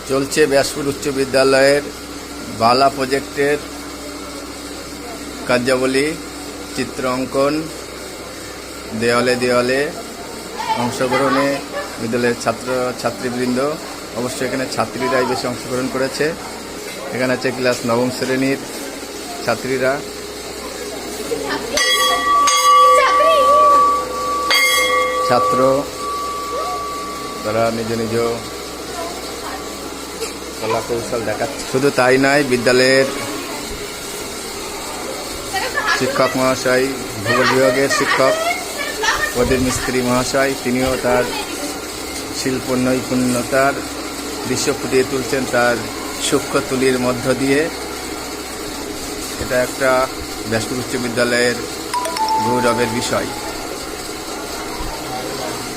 চলছে ব্যাসপুর উচ্চ বিদ্যালয়ের বালা প্রজেক্টের কার্যাবলী, চিত্র অঙ্কন, দেওয়ালে দেওয়ালে অংশগ্রহণে বিদ্যালয়ের ছাত্র ছাত্রীবৃন্দ, অবশ্যই এখানে ছাত্রীরাই বেশি অংশগ্রহণ করেছে। এখানে আছে ক্লাস নবম শ্রেণীর ছাত্রীরা। ছাত্র তারা নিজ নিজ কলা কৌশল দেখাচ্ছে। শুধু তাই নয়, বিদ্যালয়ের শিক্ষক মহাশয়, ভূগোল বিভাগের শিক্ষক প্রদীপ মিস্ত্রি মহাশয়, তিনিও তার শিল্প নৈপুণ্যতার দৃশ্য ফুটিয়ে তুলছেন তার সূক্ষ্ম তুলির মধ্য দিয়ে। এটা একটা ব্যাসপুর উচ্চ বিদ্যালয়ের গৌরবের বিষয়।